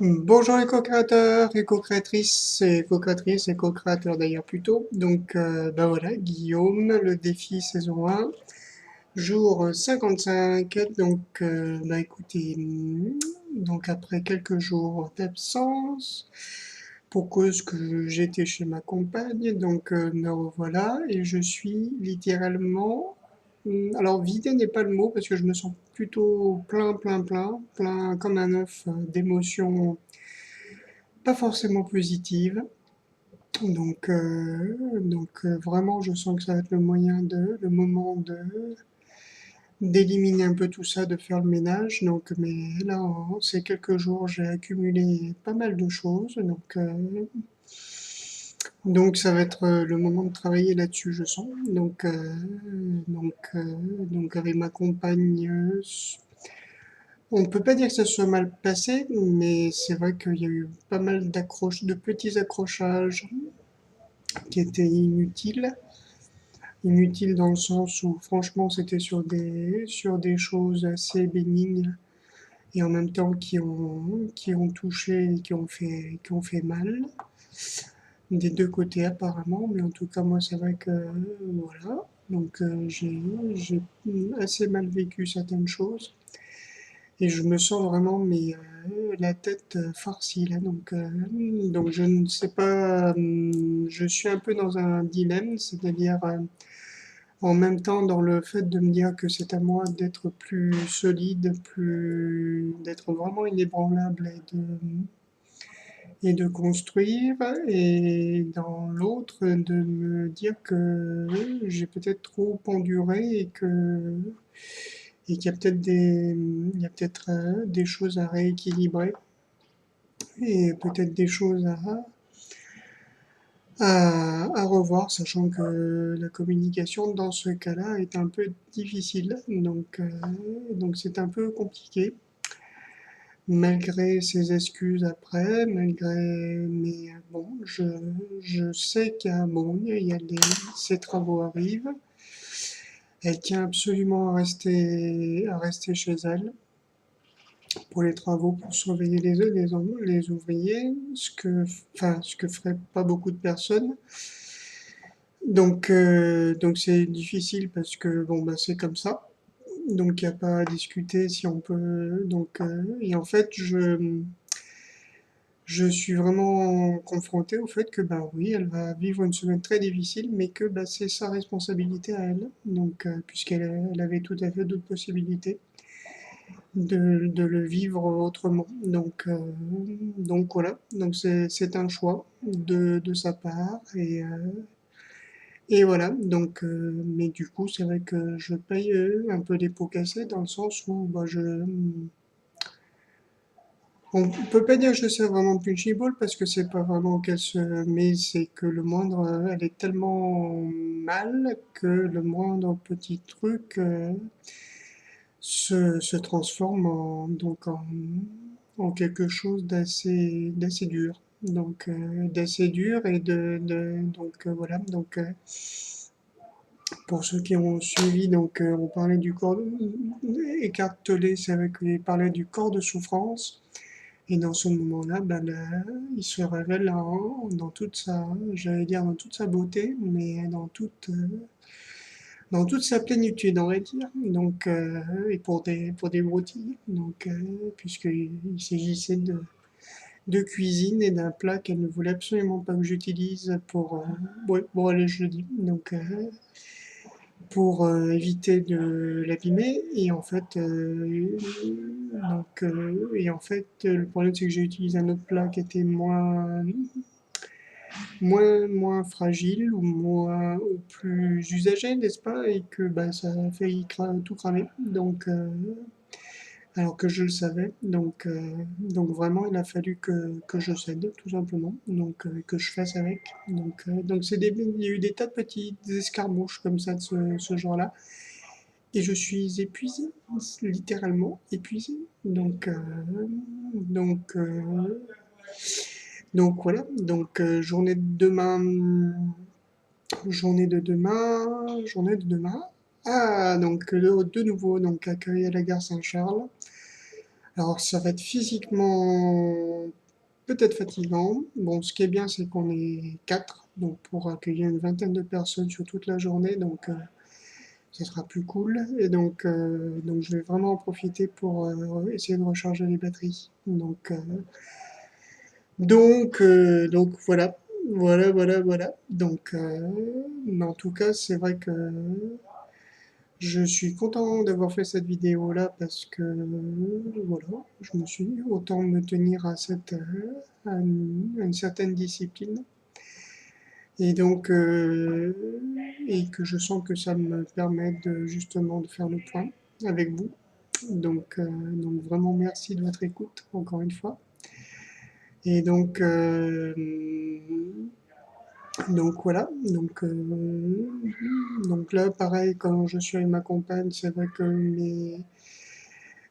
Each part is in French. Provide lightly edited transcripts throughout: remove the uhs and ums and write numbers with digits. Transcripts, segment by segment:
Bonjour les co-créateurs et co-créatrices et co-créatrices et co-créateurs d'ailleurs plutôt. Donc bah voilà, Guillaume, le défi saison 1, jour 55. Donc bah écoutez, donc après quelques jours d'absence, pour cause que j'étais chez ma compagne, donc me revoilà et je suis littéralement, alors vidé n'est pas le mot parce que je me sens plutôt plein comme un œuf d'émotions pas forcément positive. Vraiment, je sens que ça va être le moment d'éliminer un peu tout ça, de faire le ménage. Donc, mais là, en ces quelques jours, j'ai accumulé pas mal de choses. Donc ça va être le moment de travailler là-dessus, je sens. Donc avec ma compagne, on ne peut pas dire que ça soit mal passé, mais c'est vrai qu'il y a eu pas mal de petits accrochages qui étaient inutiles. Inutiles dans le sens où franchement c'était sur des choses assez bénignes et en même temps qui ont touché et qui ont fait mal. Des deux côtés apparemment, mais en tout cas moi c'est vrai que voilà. Donc j'ai assez mal vécu certaines choses et je me sens vraiment la tête farcie là. Donc je ne sais pas, je suis un peu dans un dilemme, c'est-à-dire en même temps dans le fait de me dire que c'est à moi d'être plus solide, d'être vraiment inébranlable et de construire, et dans l'autre de me dire que j'ai peut-être trop enduré et qu'il y a il y a peut-être des choses à rééquilibrer et peut-être des choses à revoir, sachant que la communication dans ce cas-là est un peu difficile. Donc c'est un peu compliqué. Malgré ses excuses après, mais bon, je sais qu'il y a ces travaux arrivent. Elle tient absolument à rester chez elle pour les travaux, pour surveiller les ouvriers, ce que feraient pas beaucoup de personnes. Donc c'est difficile parce que bon, bah, c'est comme ça. Donc il n'y a pas à discuter si on peut. Et en fait, je suis vraiment confronté au fait que bah oui, elle va vivre une semaine très difficile, mais que bah, c'est sa responsabilité à elle. Elle avait tout à fait d'autres possibilités de le vivre autrement. Donc voilà. Donc c'est un choix de sa part et voilà. Mais du coup, c'est vrai que je paye un peu les pots cassés dans le sens où bah, on peut pas dire que je sais vraiment punchy ball parce que c'est pas vraiment qu'elle se met, c'est que le moindre, elle est tellement mal que le moindre petit truc se transforme en quelque chose d'assez dur. D'assez dur voilà. Pour ceux qui ont suivi, on parlait du corps écartelé, c'est vrai qu'il parlait du corps de souffrance. Et dans ce moment-là, il se révèle dans toute j'allais dire dans toute sa beauté, mais dans toute sa plénitude, on va dire. Et pour des broutilles. Puisqu'il s'agissait de cuisine et d'un plat qu'elle ne voulait absolument pas que j'utilise ouais, bon, allez, je le dis. Pour éviter de l'abîmer. Et en fait, le problème c'est que j'ai utilisé un autre plat qui était moins fragile ou plus usagé, n'est-ce pas? Et que bah, ça a failli tout cramer. Alors que je le savais. Donc vraiment, il a fallu que je cède, tout simplement. Que je fasse avec. Il y a eu des tas de petites escarmouches comme ça de ce genre-là. Et je suis épuisé, littéralement épuisé. Donc, euh, donc voilà. Journée de demain. Ah, de nouveau, donc accueil à la gare Saint-Charles. Alors ça va être physiquement peut-être fatigant. Bon, ce qui est bien, c'est qu'on est quatre, donc pour accueillir une vingtaine de personnes sur toute la journée, donc ça sera plus cool. Et donc je vais vraiment en profiter pour essayer de recharger les batteries. Donc voilà, voilà. Mais en tout cas, c'est vrai que je suis content d'avoir fait cette vidéo-là parce que voilà, je me suis dit autant me tenir à une certaine discipline et et que je sens que ça me permet de justement de faire le point avec vous. Donc vraiment merci de votre écoute encore une fois. Et donc voilà, donc là pareil quand je suis avec ma compagne, c'est vrai que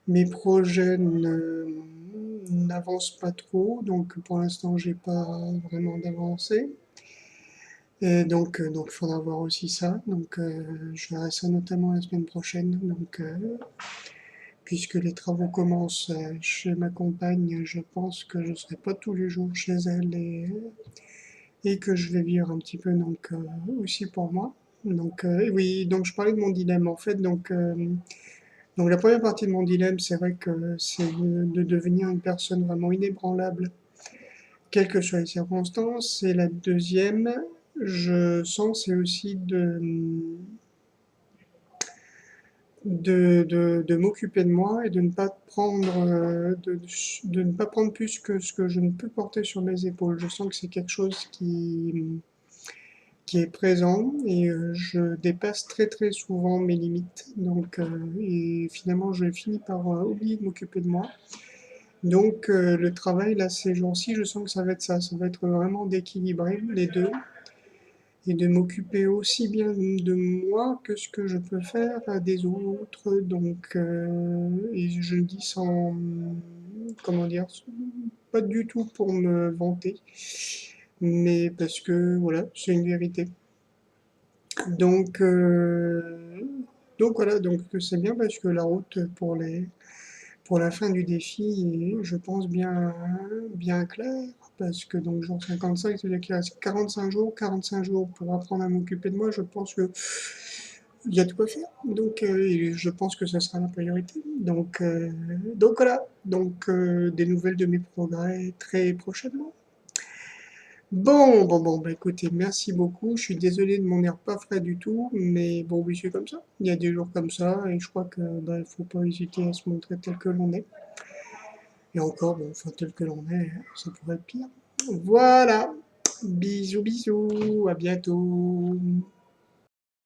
mes projets n'avancent pas trop, donc pour l'instant j'ai pas vraiment d'avancée. Et donc il faudra voir aussi ça. Je verrai ça notamment la semaine prochaine. Puisque les travaux commencent chez ma compagne, je pense que je ne serai pas tous les jours chez elle et que je vais vivre un petit peu aussi pour moi. Oui, donc je parlais de mon dilemme en fait. Donc la première partie de mon dilemme, c'est vrai que c'est de devenir une personne vraiment inébranlable, quelles que soient les circonstances. Et la deuxième, je sens, c'est aussi de m'occuper de moi et de ne pas prendre, de ne pas prendre plus que ce que je ne peux porter sur mes épaules. Je sens que c'est quelque chose qui est présent et je dépasse très très souvent mes limites. Et finalement, je finis par oublier de m'occuper de moi. Le travail, là, ces jours-ci, je sens que ça va être ça. Ça va être vraiment d'équilibrer les deux et de m'occuper aussi bien de moi que ce que je peux faire des autres. Et je le dis sans, comment dire, pas du tout pour me vanter, mais parce que voilà, c'est une vérité. Donc, euh, donc voilà, donc c'est bien parce que la route pour la fin du défi est, je pense, bien claire. Parce que donc jour 55, c'est-à-dire qu'il reste 45 jours pour apprendre à m'occuper de moi. Je pense que il y a de quoi faire. Et je pense que ce sera la priorité. Donc voilà. Des nouvelles de mes progrès très prochainement. Bah écoutez, merci beaucoup. Je suis désolé de mon air pas frais du tout, mais bon, oui, c'est comme ça. Il y a des jours comme ça, et je crois que bah, faut pas hésiter à se montrer tel que l'on est. Et encore, bon, enfin, tel que l'on est, ça pourrait être pire. Voilà. Bisous, bisous. À bientôt.